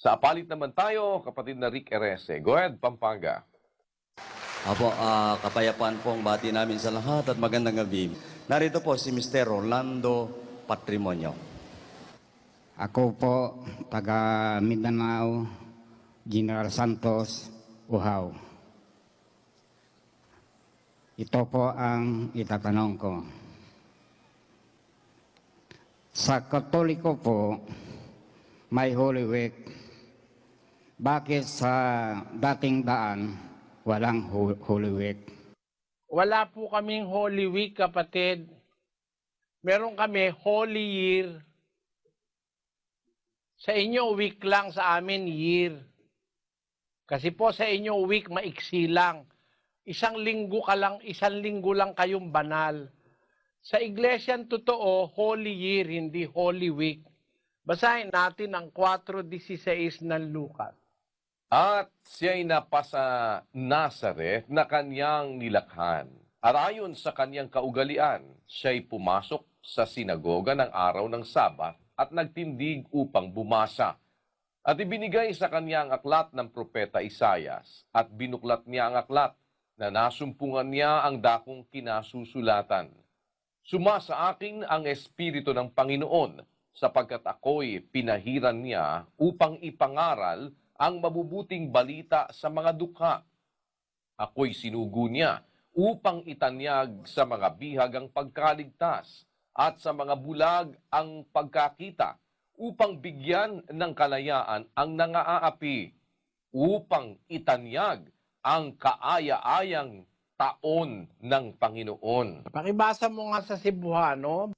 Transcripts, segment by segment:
Sa apalit naman tayo, kapatid na Rick Erese. Go ahead, Pampanga. Apo, kapayapaan po ang bati namin sa lahat at magandang gabi. Narito po si Mr. Rolando Patrimonio. Ako po, taga Mindanao, General Santos, Uhaw. Ito po ang itatanong ko. Sa Katoliko po, may Holy Week. Bakit sa dating daan, walang Holy Week? Wala po kaming Holy Week, kapatid. Meron kami Holy Year. Sa inyo, week lang, sa amin, year. Kasi po sa inyo, week, maiksi lang. Isang linggo lang kayong banal. Sa iglesyang totoo, Holy Year, hindi Holy Week. Basahin natin ang 4:16 ng Lucas. At siya'y napasa Nazareth na kanyang nilakhan. Arayon sa kanyang kaugalian, siya'y pumasok sa sinagoga ng araw ng Sabat at nagtindig upang bumasa. At ibinigay sa kanya ang aklat ng propeta Isayas at binuklat niya ang aklat na nasumpungan niya ang dakong kinasusulatan. Sumasa akin ang Espiritu ng Panginoon sapagkat ako'y pinahiran niya upang ipangaral ang mabubuting balita sa mga dukha. Ako'y sinugo niya upang itanyag sa mga bihag ang pagkaligtas at sa mga bulag ang pagkakita, upang bigyan ng kalayaan ang nangaapi, upang itanyag ang kaaya-ayang taon ng Panginoon. Pakibasa mo nga sa Cebuano.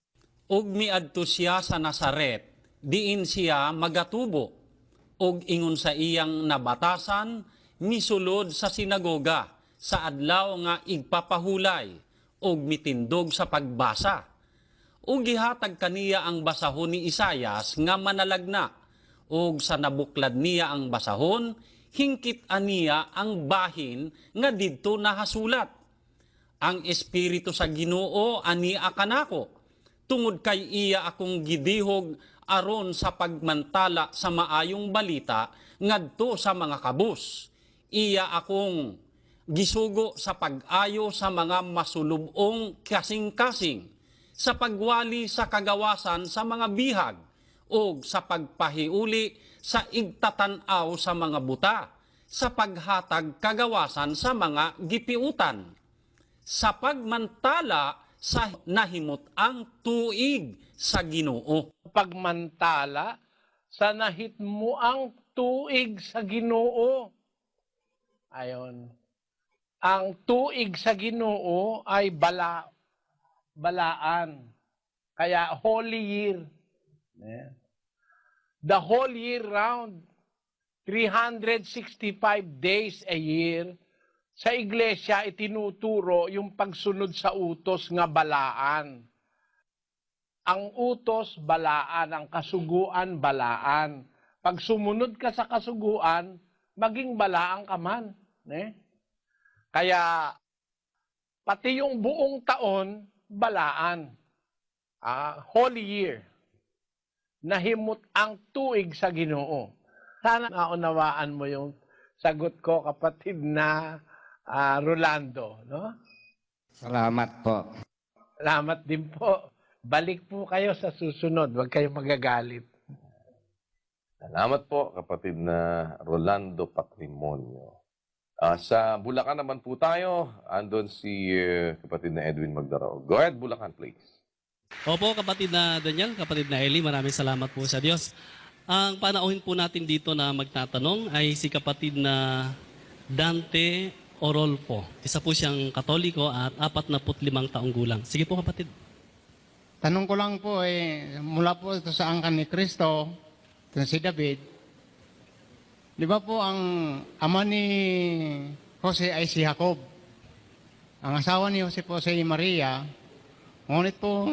Og miadto siya sa Nazaret, diin siya magatubo. Og ingon sa iyang nabatasan, misulod sa sinagoga, sa adlaw nga igpapahulay, og mitindog sa pagbasa. Og gihatag kaniya ang basahon ni Isayas nga manalagna, og sa nabuklad niya ang basahon, hingkit aniya ang bahin nga didto nahasulat. Ang Espiritu sa Ginoo ani akanako, tungod kay iya akong gidihog aron sa pagmantala sa maayong balita ngadto sa mga kabus. Iya akong gisugo sa pag-ayo sa mga masulubong kasing-kasing, sa pagwali sa kagawasan sa mga bihag, o sa pagpahiuli sa igtatanaw sa mga buta, sa paghatag kagawasan sa mga gipiutan, sa pagmantala sa nahimot ang tuig sa Ginoo. Pagmantala sa nahitmo ang tuig sa Ginoo. Ayon. Ang tuig sa Ginoo ay balaan. Kaya Holy Year. The whole year round, 365 days a year, sa iglesia itinuturo yung pagsunod sa utos nga balaan. Ang utos, balaan. Ang kasuguan, balaan. Pag sumunod ka sa kasuguan, maging balaan ka man. Kaya, pati yung buong taon, balaan. Holy Year. Nahimot ang tuig sa Ginoo. Sana naunawaan mo yung sagot ko, kapatid na Rolando. No? Salamat po. Salamat din po. Balik po kayo sa susunod. Huwag kayong magagalit. Salamat po, kapatid na Rolando Patrimonio. Sa Bulacan naman po tayo, andon si kapatid na Edwin Magdaro. Go ahead, Bulacan, please. Opo, kapatid na Daniel, kapatid na Eli, maraming salamat po sa Diyos. Ang panauhin po natin dito na magtatanong ay si kapatid na Dante Orolfo. Isa po siyang Katoliko at 45 taong gulang. Sige po, kapatid. Tanong ko lang po mula po ito sa angkan ni Kristo, ito si David. Di ba po ang ama ni Jose ay si Jacob? Ang asawa ni Jose po si Maria. Ngunit po,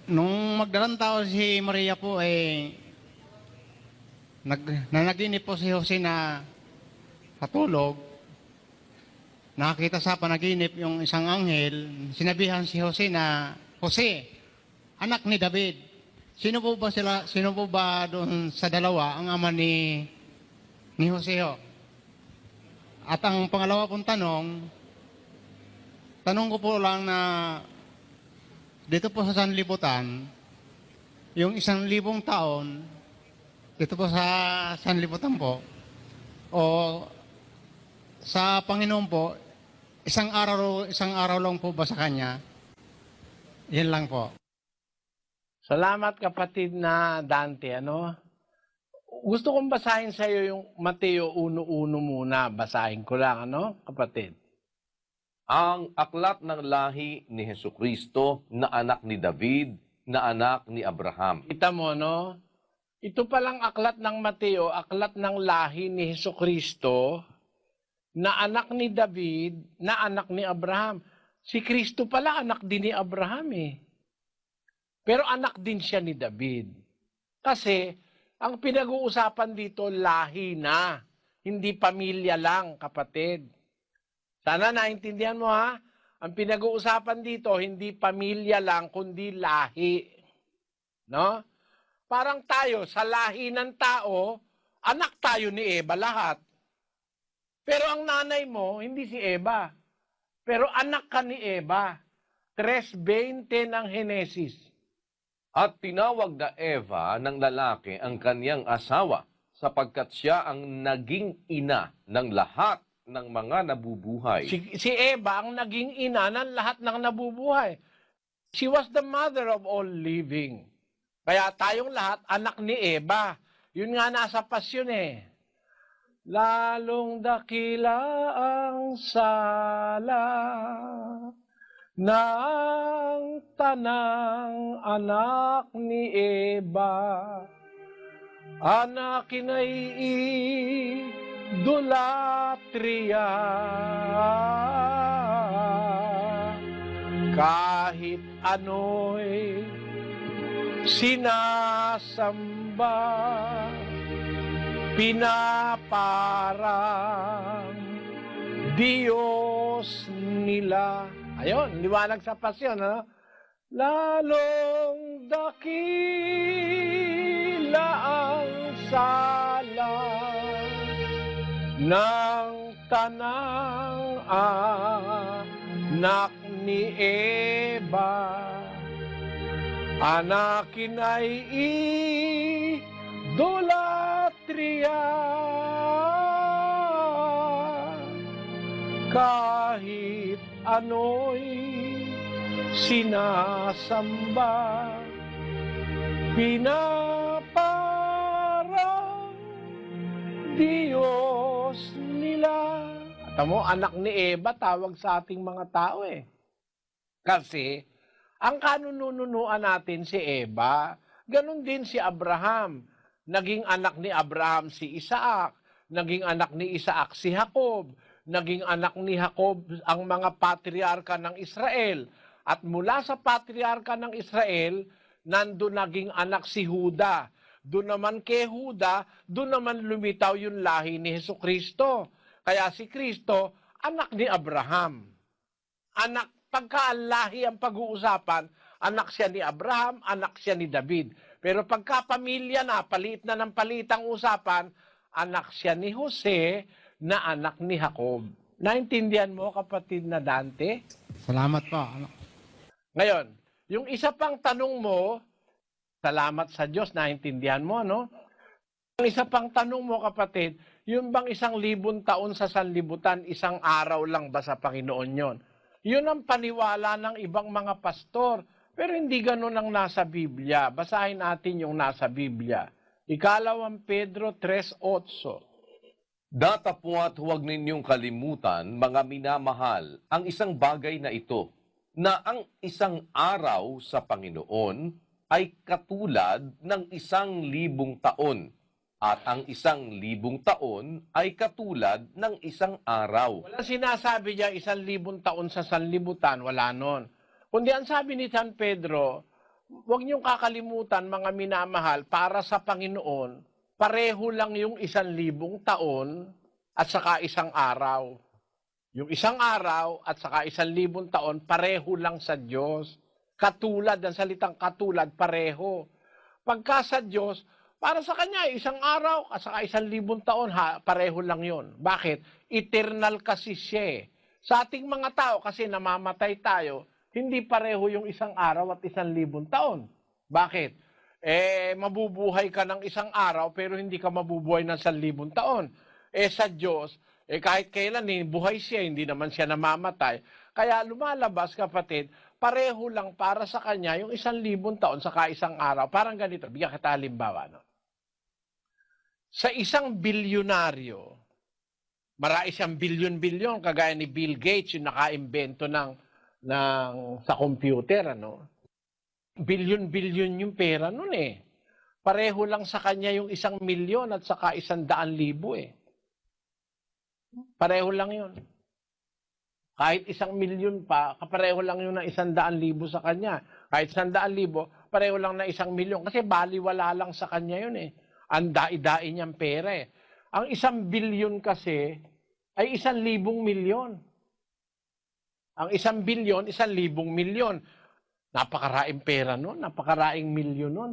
nung magdalang tao si Maria po nanaginip po si Jose na patulog. Nakakita sa panaginip yung isang anghel, sinabihan si Jose na, Jose, anak ni David, Sino po ba sila, sino po ba doon sa dalawa ang ama ni Joseo? At ang pangalawa kong tanong ko po lang na dito po sa sanlibutan, yung 1,000 taon, dito po sa sanlibutan po, o sa Panginoon po, isang araw lang po ba sa Kanya? Yan lang po. Salamat kapatid na Dante, ano? Gusto kong basahin sa iyo yung Mateo 1:1 muna. Basahin ko lang, ano, kapatid? Ang aklat ng lahi ni Hesukristo na anak ni David, na anak ni Abraham. Kita mo, no? Ito palang aklat ng Mateo, aklat ng lahi ni Hesukristo, na anak ni David, na anak ni Abraham. Si Kristo pala anak din ni Abraham eh. Pero anak din siya ni David. Kasi ang pinag-uusapan dito lahi na, hindi pamilya lang, kapatid. Sana naintindihan mo ha? Ang pinag-uusapan dito hindi pamilya lang kundi lahi. No? Parang tayo sa lahi ng tao, anak tayo ni Eva lahat. Pero ang nanay mo hindi si Eva. Pero anak ka ni Eva. 3:20 ng Henesis. At tinawag na Eva ng lalaki ang kaniyang asawa sapagkat siya ang naging ina ng lahat ng mga nabubuhay. Si Eva ang naging ina ng lahat ng nabubuhay. She was the mother of all living. Kaya tayong lahat anak ni Eva. Yun nga nasa pasyon eh. Lalong dakila ang sala ng tanang anak ni Eva. Anakin ay idolatria, kahit ano'y sinasamba, pinaparang Diyos nila. Ayun, liwanag sa pasyon, ano? Lalong dakila ang sala ng tanang anak ni Eva. Anakin ay idolatria, kahit ano'y sinasamba, pinaparang Diyos nila. At mo, anak ni Eva, tawag sa ating mga tao eh. Kasi, ang kanununuan natin si Eva, ganun din si Abraham. Naging anak ni Abraham si Isaac, naging anak ni Isaac si Jacob, naging anak ni Jacob ang mga patriarka ng Israel. At mula sa patriarka ng Israel, nandun naging anak si Juda. Doon naman kay Juda, doon naman lumitaw yung lahi ni Hesukristo. Kaya si Kristo, anak ni Abraham. Anak, pagka lahi ang pag-uusapan, anak siya ni Abraham, anak siya ni David. Pero pagka pamilya na, palit na ng palitang usapan, anak siya ni Jose, na anak ni Jacob. Naintindihan mo, kapatid na Dante? Salamat po. Ngayon, yung isa pang tanong mo, salamat sa Diyos, naintindihan mo, no? Ang isa pang tanong mo, kapatid, yun bang 1,000 taon sa sanlibutan, isang araw lang ba sa Panginoon yon? Yun ang paniwala ng ibang mga pastor. Pero hindi ganun ang nasa Biblia. Basahin natin yung nasa Biblia. 2 Pedro 3:8. Datapwat huwag ninyong kalimutan, mga minamahal, ang isang bagay na ito, na ang isang araw sa Panginoon ay katulad ng 1,000 taon, at ang 1,000 taon ay katulad ng isang araw. Wala sinasabi niya 1,000 taon sa sanlibutan, wala nun. Kundi ang sabi ni San Pedro, huwag niyong kakalimutan, mga minamahal, para sa Panginoon, pareho lang yung 1,000 taon at saka isang araw. Yung isang araw at saka 1,000 taon, pareho lang sa Diyos. Katulad, ang salitang katulad, pareho. Pagka sa Diyos, para sa Kanya, isang araw, at saka 1,000 taon, pareho lang yon. Bakit? Eternal kasi siya eh. Sa ating mga tao, kasi namamatay tayo, hindi pareho yung isang araw at 1,000 taon. Bakit? Mabubuhay ka ng isang araw, pero hindi ka mabubuhay ng 1,000 taon. Sa Diyos, kahit kailan, buhay siya, hindi naman siya namamatay. Kaya lumalabas, kapatid, pareho lang para sa Kanya yung 1,000 taon saka isang araw. Parang ganito, bigyan kita halimbawa. No? Sa isang bilyonaryo, marami siyang bilyon-bilyon, kagaya ni Bill Gates, yung nakaimbento sa computer. Ano? Bilyon-bilyon yung pera nun eh. Pareho lang sa kanya yung 1,000,000 at saka 100,000 eh. Pareho lang yun. Kahit 1,000,000 pa, kapareho lang yun ng 100,000 sa kanya. Kahit 100,000, pareho lang na 1,000,000. Kasi baliwala lang sa kanya yun eh. Ang dai-dai niyang pera eh. Ang 1,000,000,000 kasi ay 1,000,000,000. Ang 1,000,000,000, 1,000,000,000. Napakaraing pera nun, napakaraing milyon nun.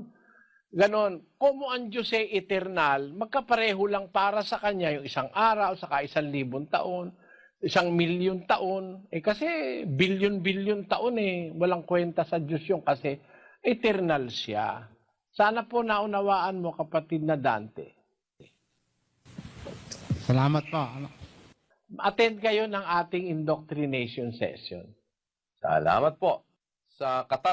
Ganon, como ang Diyos ay eternal, magkapareho lang para sa Kanya yung isang araw, saka 1,000,000 taon, 1,000,000 taon. Kasi bilyon-bilyon taon walang kwenta sa Diyos yun kasi eternal siya. Sana po naunawaan mo, kapatid na Dante. Salamat po. Attend kayo ng ating indoctrination session. Salamat po sa Qatar.